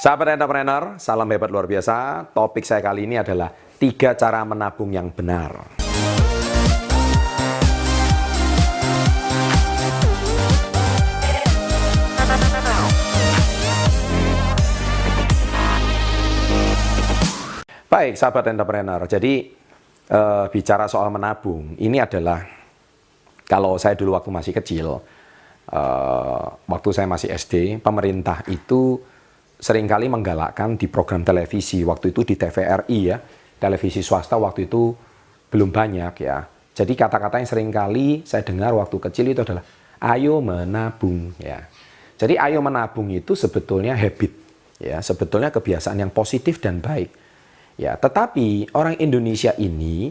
Sahabat entrepreneur, salam hebat luar biasa. Topik saya kali ini adalah 3 cara menabung yang benar. Baik, sahabat entrepreneur. Jadi, bicara soal menabung, ini adalah kalau saya dulu waktu masih kecil, waktu saya masih SD, pemerintah itu seringkali menggalakkan di program televisi, waktu itu di TVRI ya, televisi swasta waktu itu belum banyak ya. Jadi kata-kata yang seringkali saya dengar waktu kecil itu adalah ayo menabung ya. Jadi ayo menabung itu sebetulnya habit ya, sebetulnya kebiasaan yang positif dan baik ya. Tetapi orang Indonesia ini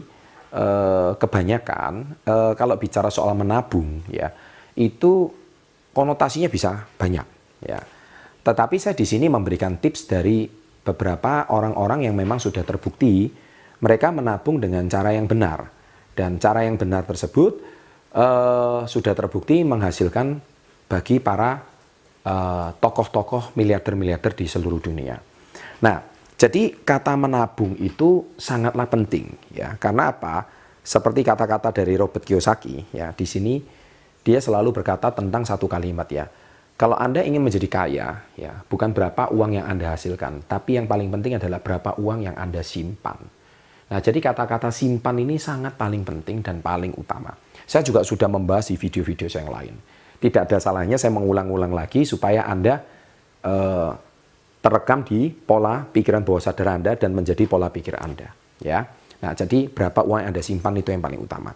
kebanyakan kalau bicara soal menabung ya, itu konotasinya bisa banyak ya. Tetapi saya di sini memberikan tips dari beberapa orang-orang yang memang sudah terbukti mereka menabung dengan cara yang benar. Dan cara yang benar tersebut sudah terbukti menghasilkan bagi para tokoh-tokoh miliarder-miliarder di seluruh dunia. Nah, jadi kata menabung itu sangatlah penting ya. Karena apa? Seperti kata-kata dari Robert Kiyosaki ya, di sini dia selalu berkata tentang satu kalimat ya. Kalau Anda ingin menjadi kaya, ya, bukan berapa uang yang Anda hasilkan, tapi yang paling penting adalah berapa uang yang Anda simpan. Nah, jadi kata-kata simpan ini sangat paling penting dan paling utama. Saya juga sudah membahas di video-video saya yang lain. Tidak ada salahnya saya mengulang-ulang lagi supaya Anda terekam di pola pikiran bawah sadar Anda dan menjadi pola pikir Anda. Ya. Nah, jadi berapa uang yang Anda simpan itu yang paling utama.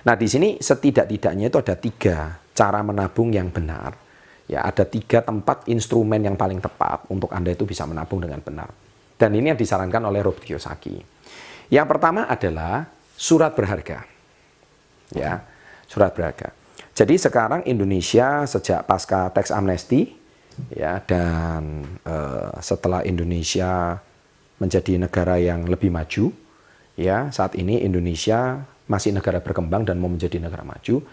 Nah, di sini setidak-tidaknya itu ada 3 cara menabung yang benar. Ya, ada 3 tempat instrumen yang paling tepat untuk Anda itu bisa menabung dengan benar. Dan ini yang disarankan oleh Robert Kiyosaki. Yang pertama adalah surat berharga. Ya, surat berharga. Jadi sekarang Indonesia sejak pasca tax amnesty ya, dan setelah Indonesia menjadi negara yang lebih maju, ya, saat ini Indonesia masih negara berkembang dan mau menjadi negara maju.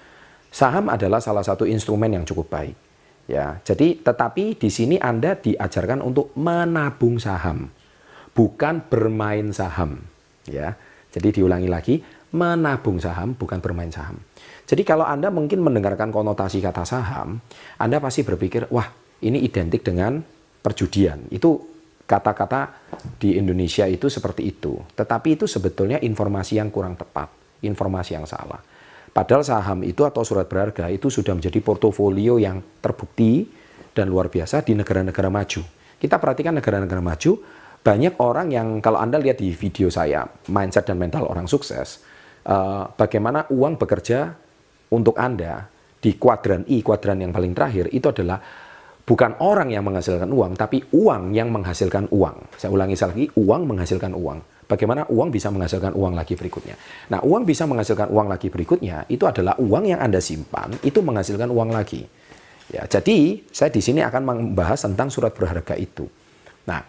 Saham adalah salah satu instrumen yang cukup baik. Ya, jadi tetapi di sini Anda diajarkan untuk menabung saham, bukan bermain saham. Ya, jadi diulangi lagi, menabung saham bukan bermain saham. Jadi kalau Anda mungkin mendengarkan konotasi kata saham, Anda pasti berpikir, wah ini identik dengan perjudian. Itu kata-kata di Indonesia itu seperti itu. Tetapi itu sebetulnya informasi yang kurang tepat, informasi yang salah. Padahal saham itu atau surat berharga itu sudah menjadi portofolio yang terbukti dan luar biasa di negara-negara maju. Kita perhatikan negara-negara maju, banyak orang yang kalau Anda lihat di video saya, mindset dan mental orang sukses, bagaimana uang bekerja untuk Anda di kuadran I, kuadran yang paling terakhir, itu adalah bukan orang yang menghasilkan uang, tapi uang yang menghasilkan uang. Saya ulangi lagi, uang menghasilkan uang. Bagaimana uang bisa menghasilkan uang lagi berikutnya. Nah, uang bisa menghasilkan uang lagi berikutnya, itu adalah uang yang Anda simpan, itu menghasilkan uang lagi. Ya, jadi, saya di sini akan membahas tentang surat berharga itu. Nah,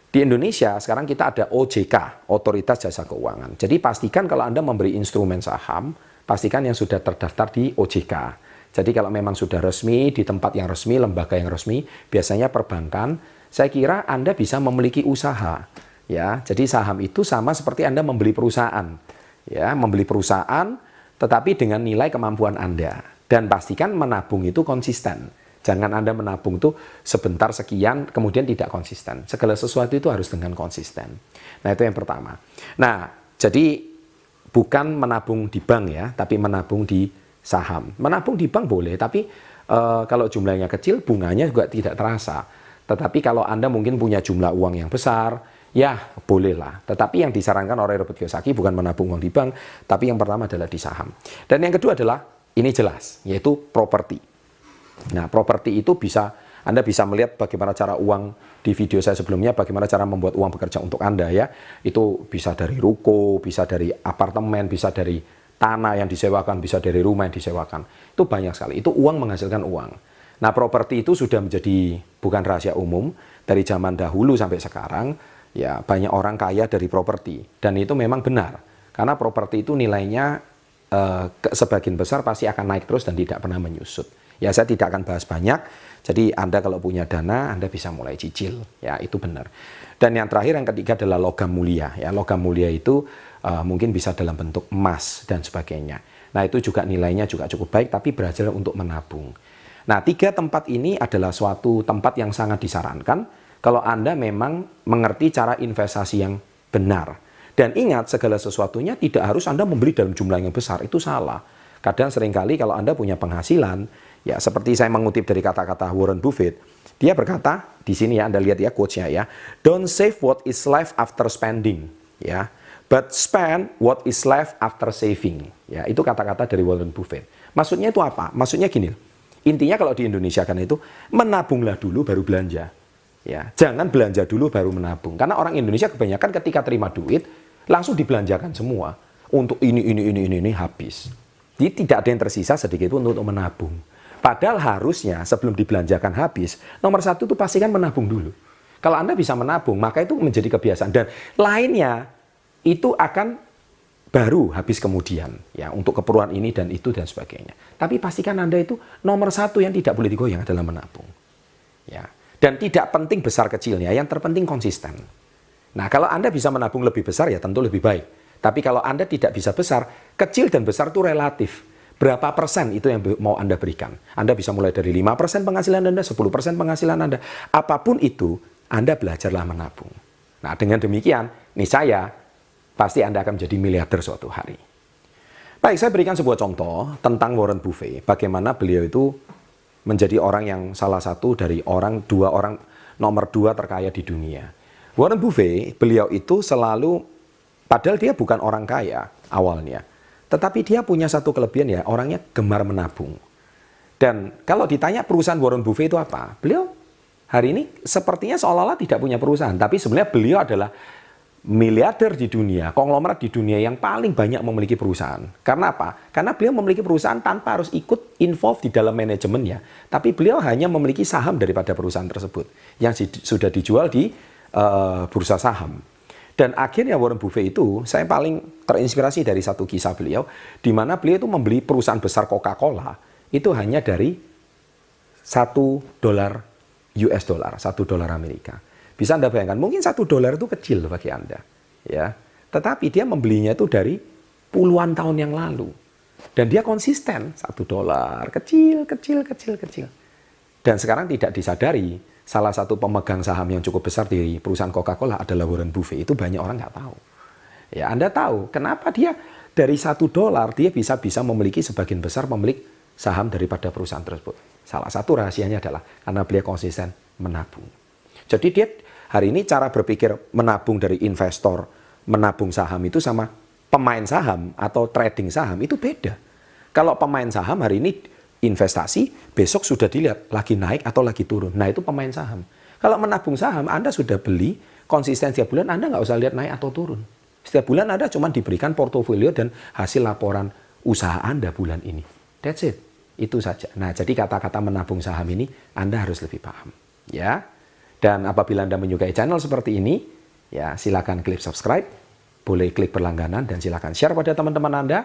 di Indonesia sekarang kita ada OJK, Otoritas Jasa Keuangan. Jadi, pastikan kalau Anda memberi instrumen saham, pastikan yang sudah terdaftar di OJK. Jadi, kalau memang sudah resmi, di tempat yang resmi, lembaga yang resmi, biasanya perbankan, saya kira Anda bisa memiliki usaha. Ya, jadi saham itu sama seperti Anda membeli perusahaan. Ya, membeli perusahaan tetapi dengan nilai kemampuan Anda. Dan pastikan menabung itu konsisten. Jangan Anda menabung itu sebentar sekian kemudian tidak konsisten. Segala sesuatu itu harus dengan konsisten. Nah, itu yang pertama. Nah, jadi bukan menabung di bank ya, tapi menabung di saham. Menabung di bank boleh, tapi kalau jumlahnya kecil bunganya juga tidak terasa. Tetapi kalau Anda mungkin punya jumlah uang yang besar, ya, bolehlah. Tetapi yang disarankan oleh Robert Kiyosaki bukan menabung uang di bank, tapi yang pertama adalah di saham. Dan yang kedua adalah, ini jelas, yaitu properti. Nah, properti itu bisa, Anda bisa melihat bagaimana cara uang di video saya sebelumnya, bagaimana cara membuat uang bekerja untuk Anda ya. Itu bisa dari ruko, bisa dari apartemen, bisa dari tanah yang disewakan, bisa dari rumah yang disewakan. Itu banyak sekali, itu uang menghasilkan uang. Nah, properti itu sudah menjadi bukan rahasia umum, dari zaman dahulu sampai sekarang, ya, banyak orang kaya dari properti, dan itu memang benar karena properti itu nilainya sebagian besar pasti akan naik terus dan tidak pernah menyusut. Ya, saya tidak akan bahas banyak, Jadi Anda kalau punya dana, Anda bisa mulai cicil, ya itu benar. Dan yang terakhir, yang ketiga adalah logam mulia. Ya, logam mulia itu mungkin bisa dalam bentuk emas dan sebagainya. Nah itu juga nilainya juga cukup baik, tapi belajar untuk menabung. Nah 3 tempat ini adalah suatu tempat yang sangat disarankan kalau Anda memang mengerti cara investasi yang benar. Dan ingat, segala sesuatunya tidak harus Anda membeli dalam jumlah yang besar, itu salah. Kadang seringkali kalau Anda punya penghasilan, ya seperti saya mengutip dari kata-kata Warren Buffett, dia berkata, di sini ya Anda lihat ya quotes-nya ya, "Don't save what is left after spending," ya, "but spend what is left after saving." Ya, itu kata-kata dari Warren Buffett. Maksudnya itu apa? Maksudnya gini, intinya kalau di Indonesia kan itu, menabunglah dulu baru belanja. Ya, jangan belanja dulu baru menabung. Karena orang Indonesia kebanyakan ketika terima duit, langsung dibelanjakan semua. Untuk ini habis. Jadi tidak ada yang tersisa sedikit pun untuk menabung. Padahal harusnya sebelum dibelanjakan habis, nomor 1 itu pastikan menabung dulu. Kalau Anda bisa menabung, maka itu menjadi kebiasaan. Dan lainnya itu akan baru habis kemudian. Ya, untuk keperluan ini dan itu dan sebagainya. Tapi pastikan Anda itu nomor 1 yang tidak boleh digoyang adalah menabung. Ya. Dan tidak penting besar kecilnya, yang terpenting konsisten. Nah, kalau Anda bisa menabung lebih besar, ya tentu lebih baik. Tapi kalau Anda tidak bisa besar, kecil dan besar itu relatif. Berapa persen itu yang mau Anda berikan? Anda bisa mulai dari 5% penghasilan Anda, 10% penghasilan Anda. Apapun itu, Anda belajarlah menabung. Nah, dengan demikian, niscaya pasti Anda akan menjadi miliarder suatu hari. Baik, saya berikan sebuah contoh tentang Warren Buffett. Bagaimana beliau itu menjadi orang yang salah satu dari nomor 2 terkaya di dunia. Warren Buffett, beliau itu selalu, padahal dia bukan orang kaya awalnya, tetapi dia punya satu kelebihan ya, orangnya gemar menabung. Dan kalau ditanya perusahaan Warren Buffett itu apa? Beliau hari ini sepertinya seolah-olah tidak punya perusahaan, tapi sebenarnya beliau adalah miliarder di dunia, konglomerat di dunia yang paling banyak memiliki perusahaan. Karena apa? Karena beliau memiliki perusahaan tanpa harus ikut involve di dalam manajemennya. Tapi beliau hanya memiliki saham daripada perusahaan tersebut yang sudah dijual di bursa saham. Dan akhirnya Warren Buffett itu, saya paling terinspirasi dari satu kisah beliau, di mana beliau itu membeli perusahaan besar Coca-Cola, itu hanya dari $1 Amerika. Bisa Anda bayangkan, mungkin $1 itu kecil bagi Anda. Ya. Tetapi dia membelinya itu dari puluhan tahun yang lalu. Dan dia konsisten, $1, kecil. Dan sekarang tidak disadari, salah satu pemegang saham yang cukup besar di perusahaan Coca-Cola adalah Warren Buffett. Itu banyak orang nggak tahu. Ya, Anda tahu kenapa dia dari $1 dia bisa memiliki sebagian besar pemilik saham daripada perusahaan tersebut. Salah satu rahasianya adalah karena beliau konsisten menabung. Jadi dia hari ini cara berpikir menabung dari investor, menabung saham itu sama pemain saham atau trading saham itu beda. Kalau pemain saham hari ini investasi, besok sudah dilihat lagi naik atau lagi turun. Nah itu pemain saham. Kalau menabung saham, Anda sudah beli, konsisten setiap bulan, Anda nggak usah lihat naik atau turun. Setiap bulan Anda cuma diberikan portofolio dan hasil laporan usaha Anda bulan ini. That's it. Itu saja. Nah jadi kata-kata menabung saham ini, Anda harus lebih paham. Ya. Dan apabila Anda menyukai channel seperti ini, ya silakan klik subscribe, boleh klik berlangganan, dan silakan share pada teman-teman Anda.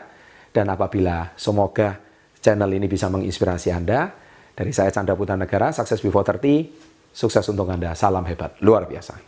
Dan apabila semoga channel ini bisa menginspirasi Anda. Dari saya Chandra Putra Negara, Success Before 30, sukses untuk Anda. Salam hebat, luar biasa.